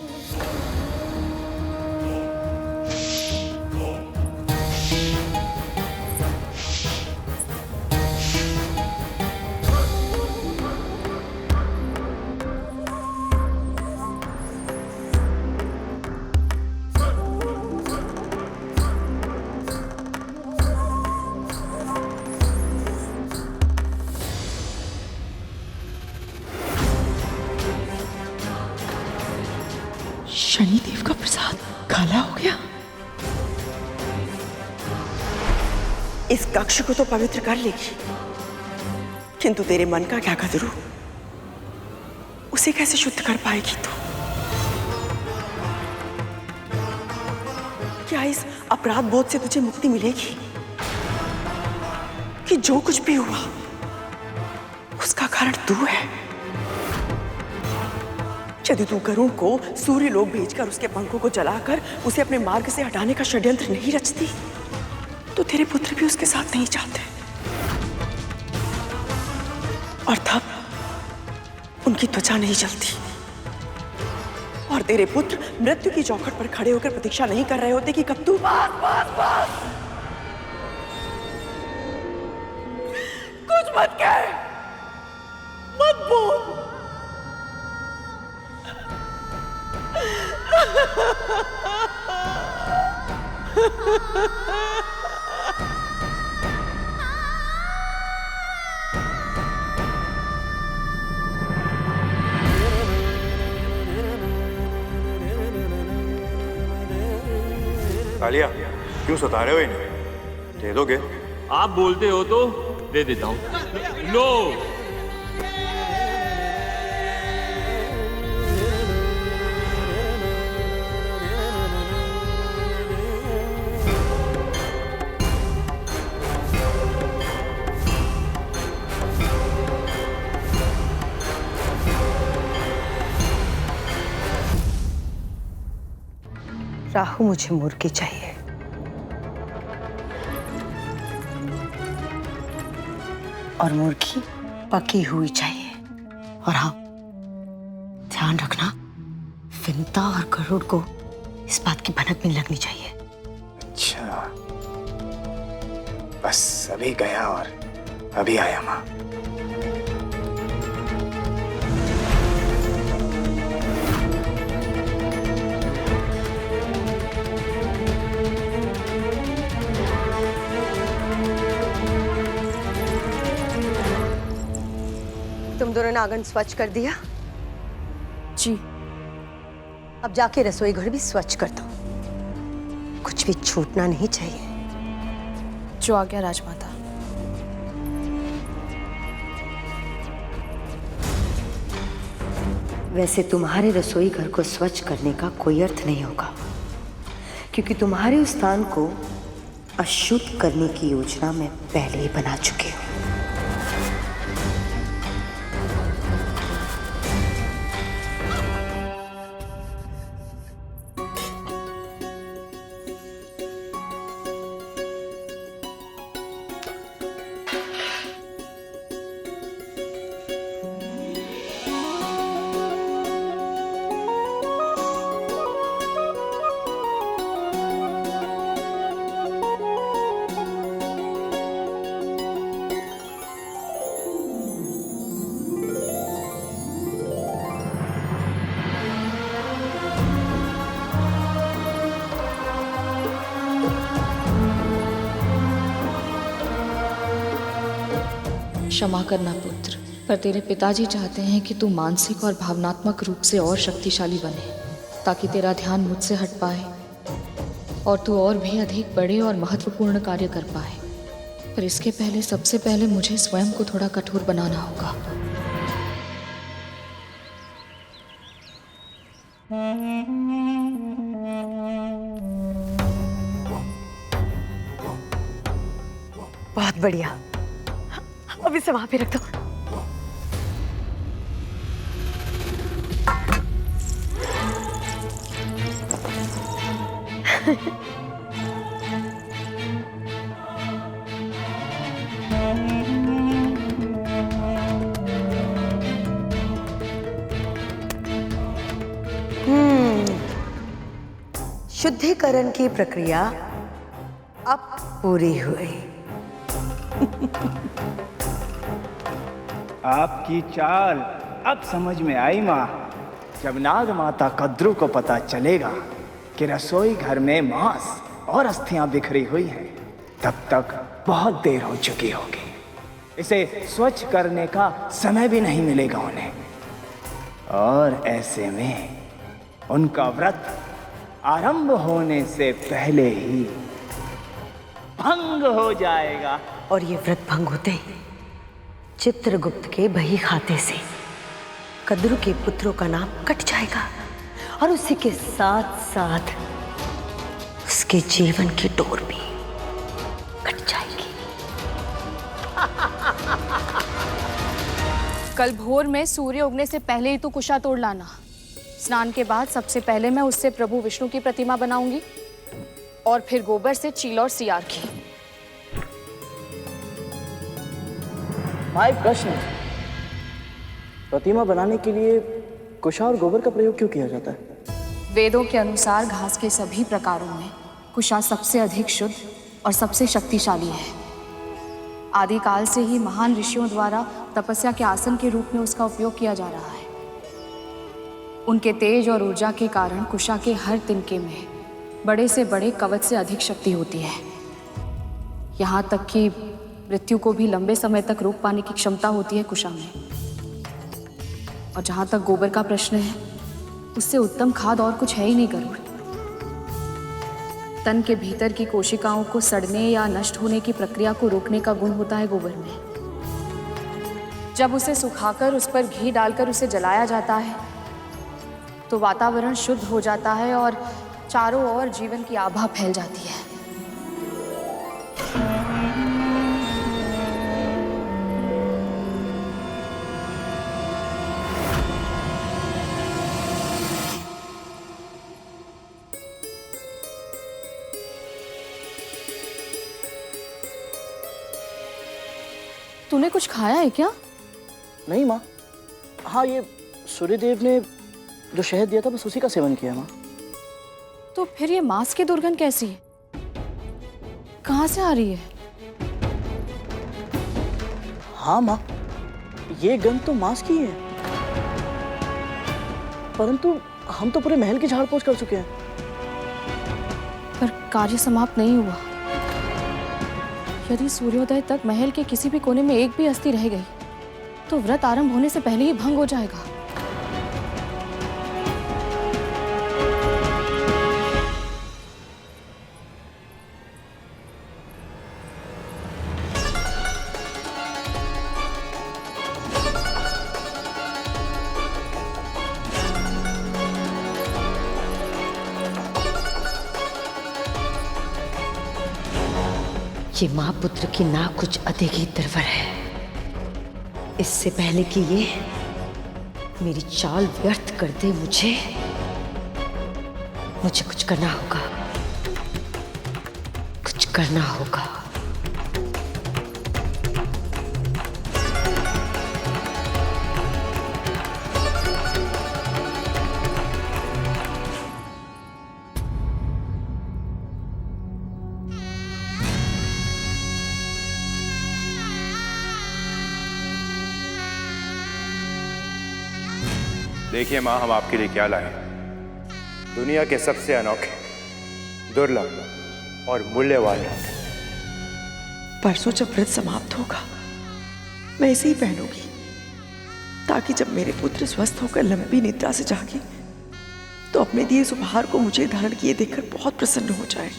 [SPEAKER 2] शनिदेव का प्रसाद काला हो गया। इस कक्ष को तो पवित्र कर लेगी, किंतु तेरे मन का क्या कद्रू, उसे कैसे शुद्ध कर पाएगी तू? क्या इस अपराध बोध से तुझे मुक्ति मिलेगी कि जो कुछ भी हुआ उसका कारण तू है? यदि तू गरुड़ को सूर्य लोक भेजकर उसके पंखों को जलाकर उसे अपने मार्ग से हटाने का षड्यंत्र नहीं रचती, तो तेरे पुत्र भी उसके साथ नहीं जाते, और तब उनकी त्वचा नहीं जलती, और तेरे पुत्र मृत्यु की चौखट पर खड़े होकर प्रतीक्षा नहीं कर रहे होते कि कब तू कुछ मत कह, मत बोल।
[SPEAKER 5] कालिया, क्यों सता रहे हो इन्हें? दे दोगे?
[SPEAKER 10] आप बोलते हो तो दे देता हूं। लो।
[SPEAKER 12] राहु, मुझे मुर्गी चाहिए। और मुर्गी पकी हुई चाहिए। और हाँ, ध्यान रखना, विंता और गरुड़ को इस बात की भनक नहीं लगनी चाहिए।
[SPEAKER 11] अच्छा, बस अभी गया और अभी आया माँ।
[SPEAKER 12] तुम दोनों ने आंगन स्वच्छ कर दिया?
[SPEAKER 1] जी।
[SPEAKER 12] अब जाके रसोई घर भी स्वच्छ कर दो, कुछ भी छूटना नहीं चाहिए।
[SPEAKER 1] जो आ गया राजमाता।
[SPEAKER 12] वैसे तुम्हारे रसोई घर को स्वच्छ करने का कोई अर्थ नहीं होगा, क्योंकि तुम्हारे उस स्थान को अशुद्ध करने की योजना मैं पहले ही बना चुकी हूँ।
[SPEAKER 1] क्षमा करना पुत्र, पर तेरे पिताजी चाहते हैं कि तू मानसिक और भावनात्मक रूप से और शक्तिशाली बने, ताकि तेरा ध्यान मुझसे हट पाए और तू और भी अधिक बड़े और महत्वपूर्ण कार्य कर पाए। पर इसके पहले सबसे पहले मुझे स्वयं को थोड़ा कठोर बनाना होगा।
[SPEAKER 12] बहुत बढ़िया, अब इसे वहां पे रख दो। शुद्धिकरण की प्रक्रिया अब पूरी हुई।
[SPEAKER 11] आपकी चाल अब समझ में आई माँ। जब नाग माता कद्रू को पता चलेगा कि रसोई घर में मांस और अस्थियां बिखरी हुई हैं, तब तक बहुत देर हो चुकी होगी। इसे स्वच्छ करने का समय भी नहीं मिलेगा उन्हें, और ऐसे में उनका व्रत आरंभ होने से पहले ही भंग हो जाएगा।
[SPEAKER 12] और ये व्रत भंग होते ही चित्रगुप्त के बही खाते से कद्रू के पुत्रों का नाम कट जाएगा, और उसी के साथ साथ उसके जीवन की डोर भी कट जाएगी।
[SPEAKER 1] कल भोर में सूर्य उगने से पहले ही तो कुशा तोड़ लाना। स्नान के बाद सबसे पहले मैं उससे प्रभु विष्णु की प्रतिमा बनाऊंगी, और फिर गोबर से चील और सियार की।
[SPEAKER 9] भाई प्रश्न, प्रतिमा बनाने के लिए कुशा और गोबर का प्रयोग क्यों किया जाता है?
[SPEAKER 1] वेदों के अनुसार घास के सभी प्रकारों में कुशा सबसे अधिक शुद्ध और सबसे शक्तिशाली है। आदिकाल से ही महान ऋषियों द्वारा तपस्या के आसन के रूप में उसका उपयोग किया जा रहा है। उनके तेज और ऊर्जा के कारण कुशा के हर तिनके में बड़े से बड़े कवच से अधिक शक्ति होती है। यहाँ तक कि मृत्यु को भी लंबे समय तक रोक पाने की क्षमता होती है कुशा में। और जहाँ तक गोबर का प्रश्न है, उससे उत्तम खाद और कुछ है ही नहीं गरुड़। तन के भीतर की कोशिकाओं को सड़ने या नष्ट होने की प्रक्रिया को रोकने का गुण होता है गोबर में। जब उसे सुखाकर उस पर घी डालकर उसे जलाया जाता है तो वातावरण शुद्ध हो जाता है और चारों ओर जीवन की आभा फैल जाती है। तूने कुछ खाया है क्या?
[SPEAKER 9] नहीं माँ। हाँ, ये सूर्यदेव ने जो शहद दिया था बस उसी का सेवन किया माँ।
[SPEAKER 1] तो फिर ये मांस की दुर्गंध कैसी है? कहाँ से आ रही है?
[SPEAKER 9] हाँ माँ, ये गंध तो मांस की है, परंतु हम तो पूरे महल की झाड़ पोंछ कर चुके हैं।
[SPEAKER 1] पर कार्य समाप्त नहीं हुआ। यदि सूर्योदय तक महल के किसी भी कोने में एक भी अस्थि रह गई तो व्रत आरंभ होने से पहले ही भंग हो जाएगा।
[SPEAKER 12] ये माँ पुत्र की ना कुछ अधिक ही तरवर है। इससे पहले कि ये मेरी चाल व्यर्थ कर दे, मुझे कुछ करना होगा, कुछ करना होगा।
[SPEAKER 5] देखिए माँ, हम आपके लिए क्या लाए हैं। दुनिया के सबसे अनोखे, दुर्लभ और मूल्यवान राखी।
[SPEAKER 2] परसों जब व्रत समाप्त होगा मैं इसे ही पहनूंगी, ताकि जब मेरे पुत्र स्वस्थ होकर लंबी निद्रा से जागे तो अपने दिए इस उपहार को मुझे धारण किए देखकर बहुत प्रसन्न हो जाए।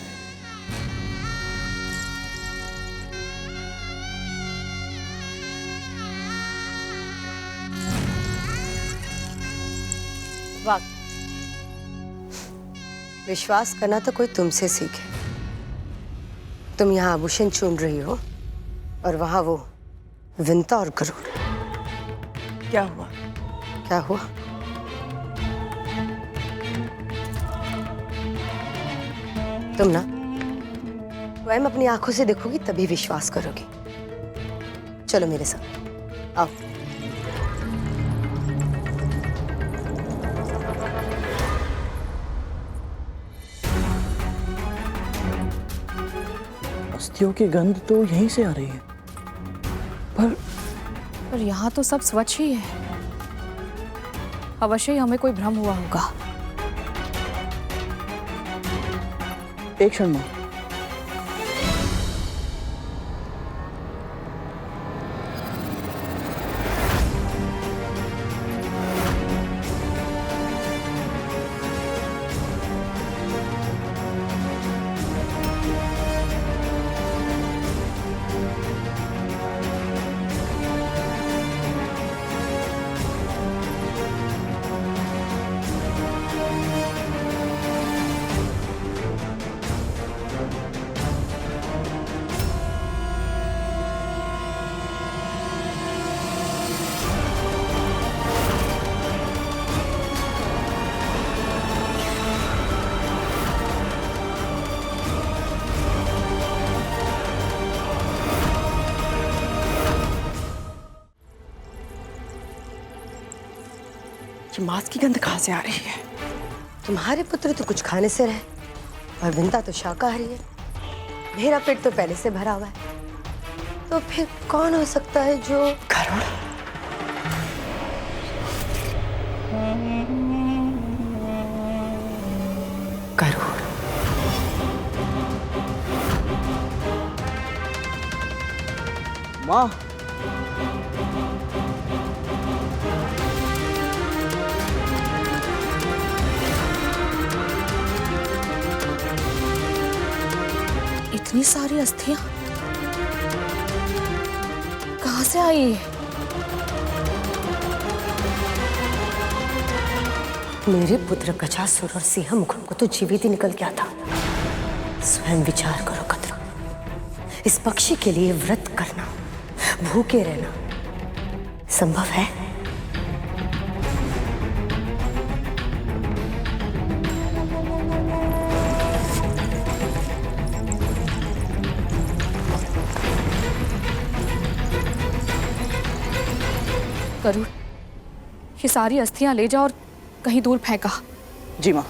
[SPEAKER 12] वाह, विश्वास करना तो कोई तुमसे सीखे। तुम यहाँ आभूषण चुन रही हो और वहां वो विंता और गरुड़।
[SPEAKER 2] क्या हुआ?
[SPEAKER 12] क्या हुआ? तुम ना स्वयं अपनी आंखों से देखोगी तभी विश्वास करोगी। चलो मेरे साथ आओ।
[SPEAKER 9] अस्थियों की गंध तो यहीं से आ रही है,
[SPEAKER 1] पर यहाँ तो सब स्वच्छ ही है। अवश्य ही हमें कोई भ्रम हुआ होगा।
[SPEAKER 9] एक क्षण मां।
[SPEAKER 2] ये मांस की गंध कहाँ से आ रही है?
[SPEAKER 12] तुम्हारे पुत्र तो कुछ खाने से रहे और विंता तो शाकाहारी है। मेरा पेट तो पहले से भरा हुआ है, तो फिर कौन हो सकता है जो
[SPEAKER 2] गरुड़?
[SPEAKER 12] गरुड़।
[SPEAKER 9] मां,
[SPEAKER 1] इतनी सारी अस्थियां कहाँ से आई?
[SPEAKER 12] मेरे पुत्र गजासुर और सिंह मुखम को तो जीवित ही निकल गया था। स्वयं विचार करो कद्रू, इस पक्षी के लिए व्रत करना, भूखे रहना संभव है?
[SPEAKER 1] गरुड़, ये सारी अस्थियां ले जाओ और कहीं दूर फेंका।
[SPEAKER 9] जी मां।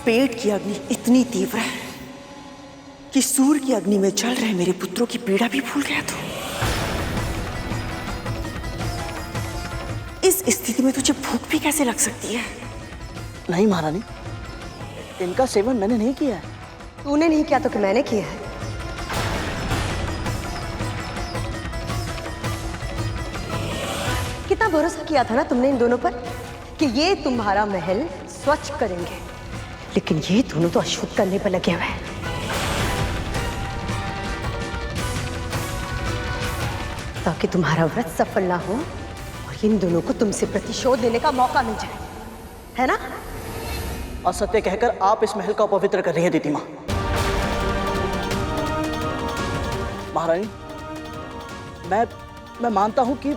[SPEAKER 2] पेट की अग्नि इतनी तीव्र है कि सूर्य की अग्नि में जल रहे मेरे पुत्रों की पीड़ा भी भूल गया तू। इस स्थिति में तुझे भूख भी कैसे लग सकती है?
[SPEAKER 9] नहीं महारानी, इनका सेवन मैंने नहीं किया है।
[SPEAKER 12] तूने नहीं किया तो कि मैंने किया है। कितना भरोसा किया था ना तुमने इन दोनों पर कि ये तुम्हारा महल स्वच्छ करेंगे, लेकिन ये दोनों तो अशुद्ध करने पर लगे हुए हैं। ताकि तुम्हारा व्रत सफल ना हो और इन दोनों को तुमसे प्रतिशोध लेने का मौका मिल जाए, है ना?
[SPEAKER 9] असत्य कहकर आप इस महल का अपवित्र कर रही हैं दीदी माँ। महारानी, मैं मानता हूं कि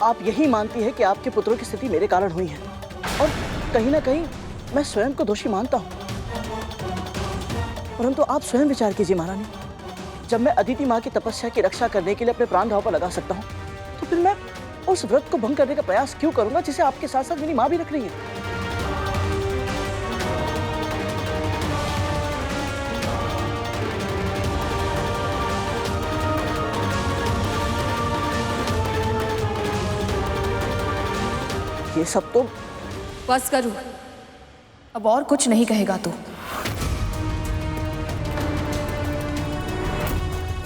[SPEAKER 9] आप यही मानती है कि आपके पुत्रों की स्थिति मेरे कारण हुई है, और कहीं ना कहीं मैं स्वयं को दोषी मानता हूं। परंतु आप स्वयं विचार कीजिए महारानी, जब मैं अदिति माँ की तपस्या की रक्षा करने के लिए अपने प्राण दांव पर लगा सकता हूँ, तो फिर मैं उस व्रत को भंग करने का प्रयास क्यों करूंगा जिसे आपके साथ साथ मेरी माँ भी रख रही है? ये सब तो
[SPEAKER 1] बस करूं, अब और कुछ नहीं कहेगा तू।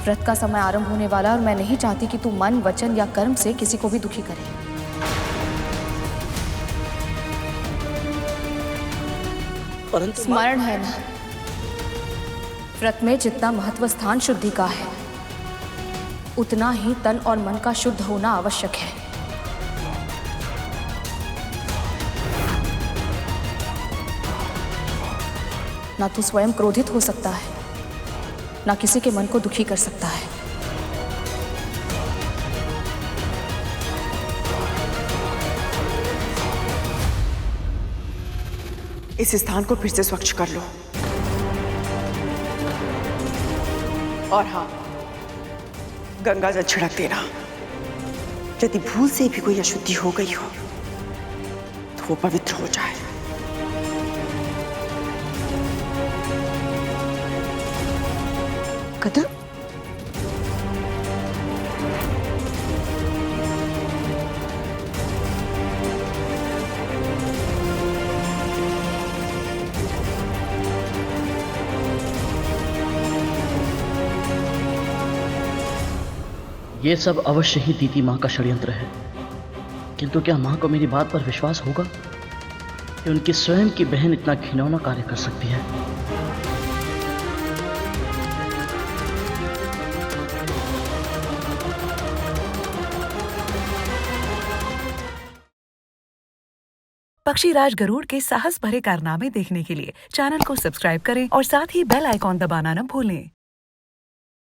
[SPEAKER 1] व्रत का समय आरंभ होने वाला और मैं नहीं चाहती कि तू मन, वचन या कर्म से किसी को भी दुखी करे।
[SPEAKER 9] परंतु
[SPEAKER 1] स्मरण है ना, व्रत में जितना महत्व स्थान शुद्धि का है, उतना ही तन और मन का शुद्ध होना आवश्यक है। ना तू स्वयं क्रोधित हो सकता है, ना किसी के मन को दुखी कर सकता है।
[SPEAKER 2] इस स्थान को फिर से स्वच्छ कर लो। और हाँ, गंगा जल छिड़क देना। यदि भूल से भी कोई अशुद्धि हो गई हो तो वो पवित्र हो जाए। कदम,
[SPEAKER 9] ये सब अवश्य ही दीदी माँ का षड्यंत्र है, किंतु क्या माँ को मेरी बात पर विश्वास होगा कि उनकी स्वयं की बहन इतना घिनौना कार्य कर सकती है?
[SPEAKER 14] पक्षीराज गरुड़ के साहस भरे कारनामे देखने के लिए चैनल को सब्सक्राइब करें और साथ ही बेल आइकॉन दबाना न भूलें।